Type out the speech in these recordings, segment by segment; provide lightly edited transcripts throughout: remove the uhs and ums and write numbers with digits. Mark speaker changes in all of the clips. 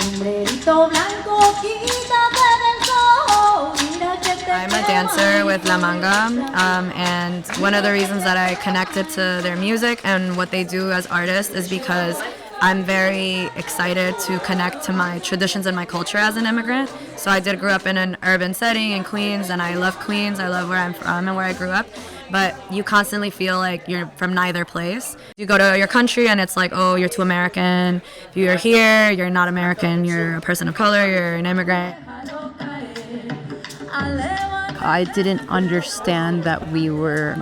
Speaker 1: I'm a dancer with La Manga, and one of the reasons that I connected to their music and what they do as artists is because I'm very excited to connect to my traditions and my culture as an immigrant. So I did grow up in an urban setting in Queens, and I love Queens. I love where I'm from and where I grew up. But you constantly feel like you're from neither place. You go to your country and it's like, oh, you're too American. If you're here, you're not American. You're a person of color. You're an immigrant.
Speaker 2: I didn't understand that we were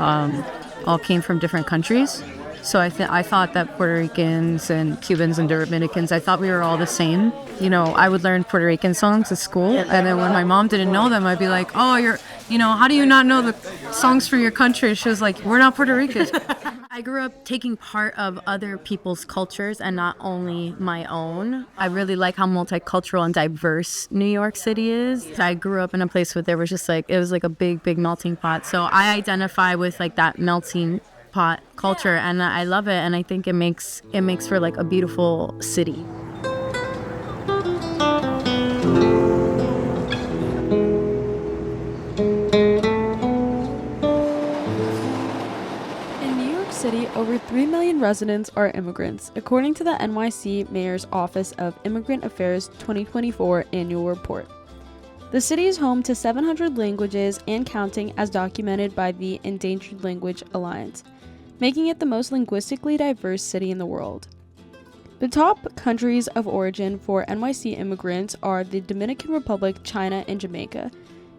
Speaker 2: all came from different countries. So I thought that Puerto Ricans and Cubans and Dominicans, I thought we were all the same. You know, I would learn Puerto Rican songs at school, and then when my mom didn't know them, I'd be like, oh, how do you not know the songs for your country? She was like, we're not Puerto Ricans. I grew up taking part of other people's cultures and not only my own. I really like how multicultural and diverse New York City is. I grew up in a place where there was just like, it was like a big, big melting pot. So I identify with like that melting pot culture, and I love it, and I think it makes for like a beautiful city.
Speaker 3: In New York City, over 3 million residents are immigrants, according to the NYC Mayor's Office of Immigrant Affairs 2024 annual report. The city is home to 700 languages and counting, as documented by the Endangered Language Alliance, making it the most linguistically diverse city in the world. The top countries of origin for NYC immigrants are the Dominican Republic, China, and Jamaica.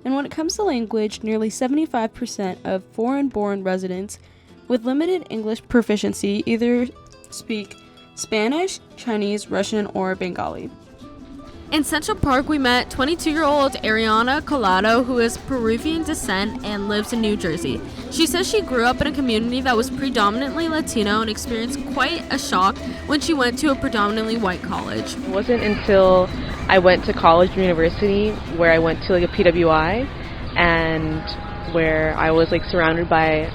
Speaker 3: And when it comes to language, nearly 75% of foreign-born residents with limited English proficiency either speak Spanish, Chinese, Russian, or Bengali.
Speaker 4: In Central Park, we met 22-year-old Arianna Collado, who is Peruvian descent and lives in New Jersey. She says she grew up in a community that was predominantly Latino and experienced quite a shock when she went to a predominantly white college.
Speaker 5: It wasn't until I went to college or university where I went to like a PWI and where I was like surrounded by,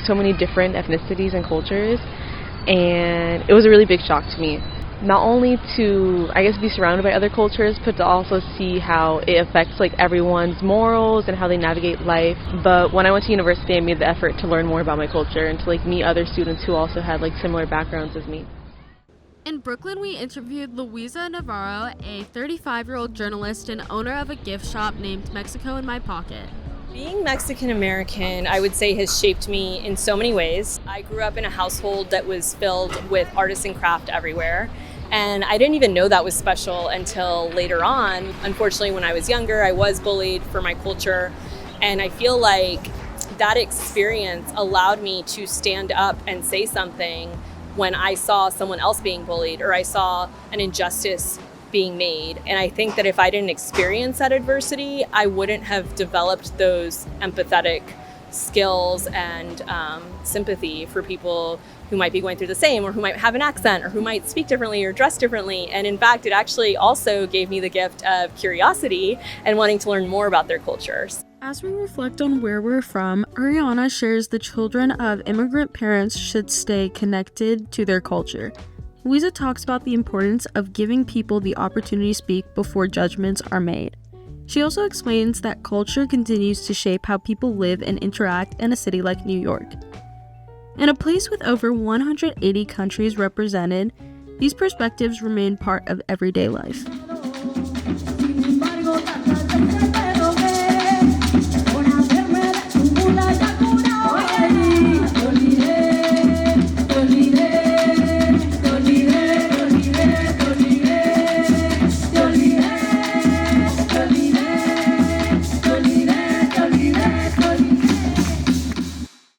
Speaker 5: so many different ethnicities and cultures, and it was a really big shock to me. Not only to, be surrounded by other cultures, but to also see how it affects like everyone's morals and how they navigate life. But when I went to university, I made the effort to learn more about my culture and to like meet other students who also had like similar backgrounds as me.
Speaker 4: In Brooklyn, we interviewed Luisa Navarro, a 35-year-old journalist and owner of a gift shop named Mexico in My Pocket.
Speaker 6: Being Mexican American, I would say, has shaped me in so many ways. I grew up in a household that was filled with artisan craft everywhere, and I didn't even know that was special until later on. Unfortunately, when I was younger, I was bullied for my culture, and I feel like that experience allowed me to stand up and say something when I saw someone else being bullied or I saw an injustice being made. And I think that if I didn't experience that adversity, I wouldn't have developed those empathetic skills and sympathy for people who might be going through the same, or who might have an accent, or who might speak differently or dress differently. And in fact, it actually also gave me the gift of curiosity and wanting to learn more about their cultures.
Speaker 3: As we reflect on where we're from, Arianna shares the children of immigrant parents should stay connected to their culture. Luisa talks about the importance of giving people the opportunity to speak before judgments are made. She also explains that culture continues to shape how people live and interact in a city like New York. In a place with over 180 countries represented, these perspectives remain part of everyday life.